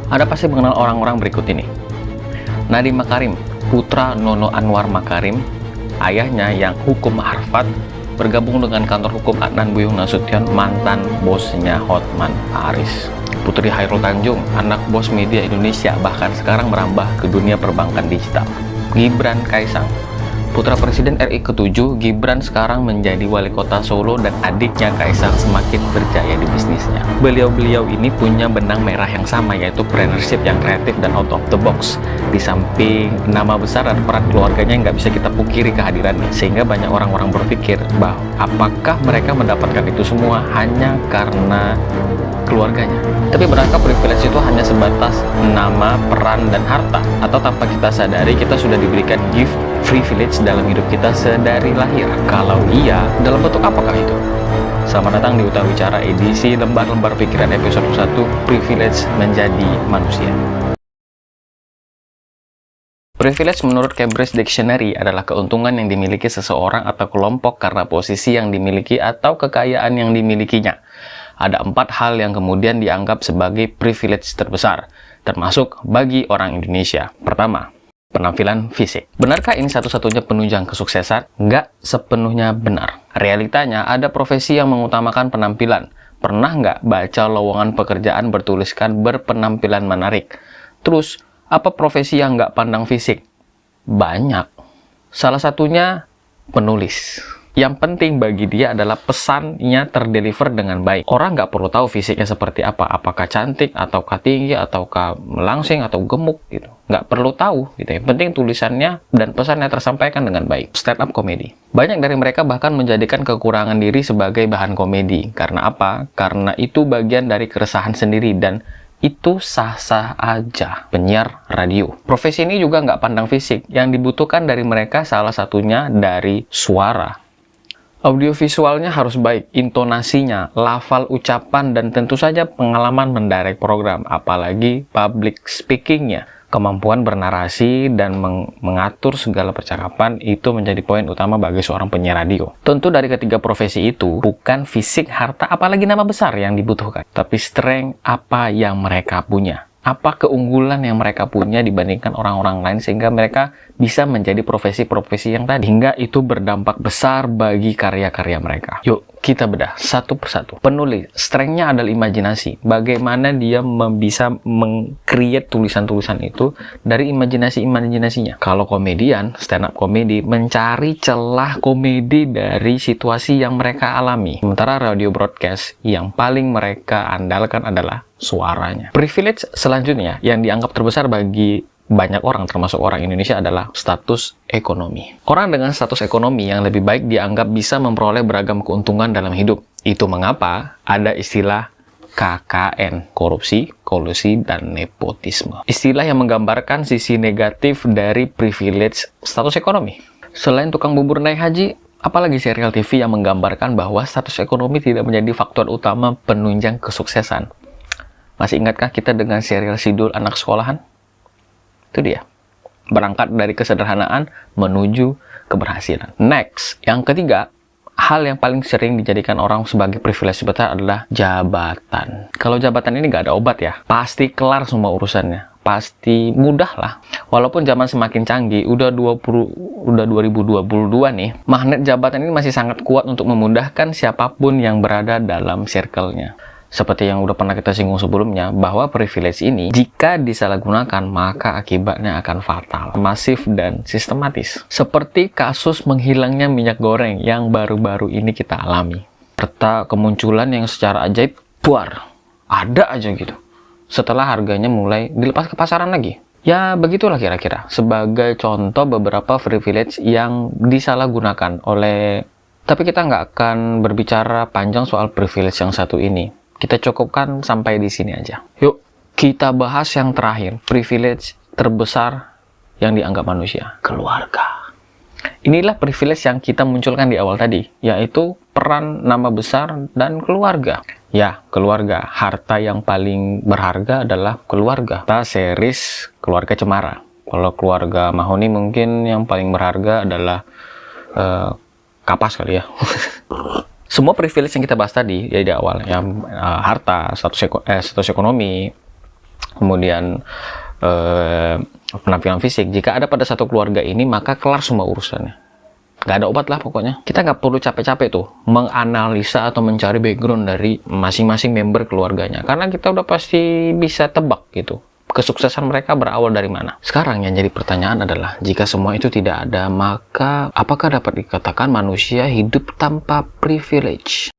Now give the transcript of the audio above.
Anda pasti mengenal orang-orang berikut ini. Nadiem Makarim, putra Nono Anwar Makarim, ayahnya yang hukum Harvard, bergabung dengan kantor hukum Adnan Buyung Nasution, mantan bosnya Hotman Paris. Putri Hairul Tanjung, anak bos media Indonesia, bahkan sekarang merambah ke dunia perbankan digital. Gibran Kaisang, putra Presiden RI ke-7, Gibran sekarang menjadi wali kota Solo dan adiknya Kaisang semakin berjaya di bisnisnya. Beliau-beliau ini punya benang merah yang sama, yaitu entrepreneurship yang kreatif dan out of the box. Di samping nama besar dan peran keluarganya nggak bisa kita pungkiri kehadirannya, sehingga banyak orang-orang berpikir bahwa apakah mereka mendapatkan itu semua hanya karena keluarganya. Tapi benarkah privilege itu hanya sebatas nama, peran, dan harta? Atau tanpa kita sadari kita sudah diberikan gift privilege dalam hidup kita sedari lahir? Kalau iya, dalam bentuk apakah itu? Selamat datang di Utara Wicara edisi Lembar-Lembar Pikiran episode 1, Privilege Menjadi Manusia. Privilege menurut Cambridge Dictionary adalah keuntungan yang dimiliki seseorang atau kelompok karena posisi yang dimiliki atau kekayaan yang dimilikinya. Ada 4 hal yang kemudian dianggap sebagai privilege terbesar, termasuk bagi orang Indonesia. Pertama, penampilan fisik. Benarkah ini satu-satunya penunjang kesuksesan? Nggak sepenuhnya benar. Realitanya, ada profesi yang mengutamakan penampilan. Pernah nggak baca lowongan pekerjaan bertuliskan berpenampilan menarik? Terus, apa profesi yang nggak pandang fisik? Banyak. Salah satunya penulis. Yang penting bagi dia adalah pesannya terdeliver dengan baik. Orang nggak perlu tahu fisiknya seperti apa, apakah cantik, ataukah tinggi, ataukah melangsing, atau gemuk, gitu. Nggak perlu tahu, gitu. Yang penting tulisannya dan pesannya tersampaikan dengan baik. Stand up comedy. Banyak dari mereka bahkan menjadikan kekurangan diri sebagai bahan komedi. Karena apa? Karena itu bagian dari keresahan sendiri dan itu sah-sah aja. Penyiar radio. Profesi ini juga nggak pandang fisik. Yang dibutuhkan dari mereka salah satunya dari suara. Audiovisualnya harus baik, intonasinya, lafal ucapan, dan tentu saja pengalaman mendirect program, apalagi public speakingnya. Kemampuan bernarasi dan mengatur segala percakapan itu menjadi poin utama bagi seorang penyiar radio. Tentu dari ketiga profesi itu, bukan fisik, harta, apalagi nama besar yang dibutuhkan, tapi strength apa yang mereka punya. Apa keunggulan yang mereka punya dibandingkan orang-orang lain sehingga mereka bisa menjadi profesi-profesi yang tadi. Hingga itu berdampak besar bagi karya-karya mereka. Yuk, kita bedah satu persatu. Penulis, strength-nya adalah imajinasi. Bagaimana dia bisa meng-create tulisan-tulisan itu dari imajinasi-imajinasinya. Kalau komedian, stand up comedy, mencari celah komedi dari situasi yang mereka alami. Sementara radio broadcast, yang paling mereka andalkan adalah suaranya. Privilege selanjutnya yang dianggap terbesar bagi banyak orang, termasuk orang Indonesia, adalah status ekonomi. Orang dengan status ekonomi yang lebih baik dianggap bisa memperoleh beragam keuntungan dalam hidup. Itu mengapa ada istilah KKN, korupsi, kolusi, dan nepotisme. Istilah yang menggambarkan sisi negatif dari privilege status ekonomi. Selain tukang bubur naik haji, apalagi serial TV yang menggambarkan bahwa status ekonomi tidak menjadi faktor utama penunjang kesuksesan. Masih ingatkah kita dengan serial Sidul anak sekolahan? Itu dia. Berangkat dari kesederhanaan menuju keberhasilan. Next, yang ketiga, hal yang paling sering dijadikan orang sebagai privilege besar adalah jabatan. Kalau jabatan ini nggak ada obat ya, pasti kelar semua urusannya. Pasti mudah lah. Walaupun zaman semakin canggih, udah 2022 nih, magnet jabatan ini masih sangat kuat untuk memudahkan siapapun yang berada dalam circle-nya. Seperti yang udah pernah kita singgung sebelumnya, bahwa privilege ini jika disalahgunakan maka akibatnya akan fatal, masif, dan sistematis. Seperti kasus menghilangnya minyak goreng yang baru-baru ini kita alami. Serta kemunculan yang secara ajaib, buar, ada aja gitu. Setelah harganya mulai dilepas ke pasaran lagi. Ya begitulah kira-kira. Sebagai contoh beberapa privilege yang disalahgunakan oleh... Tapi kita nggak akan berbicara panjang soal privilege yang satu ini. Kita cukupkan sampai di sini aja. Yuk, kita bahas yang terakhir. Privilege terbesar yang dianggap manusia. Keluarga. Inilah privilege yang kita munculkan di awal tadi, yaitu peran, nama besar, dan keluarga. Ya, keluarga. Harta yang paling berharga adalah keluarga. Kita series Keluarga Cemara. Kalau keluarga Mahoni mungkin yang paling berharga adalah Kapas kali ya. Semua privilege yang kita bahas tadi ya di awal, yang harta, status ekonomi, kemudian penampilan fisik. Jika ada pada satu keluarga ini, maka kelar semua urusannya. Nggak ada obat lah pokoknya. Kita nggak perlu capek-capek tuh menganalisa atau mencari background dari masing-masing member keluarganya, karena kita udah pasti bisa tebak gitu kesuksesan mereka berawal dari mana. Sekarang yang jadi pertanyaan adalah, jika semua itu tidak ada, maka apakah dapat dikatakan manusia hidup tanpa privilege?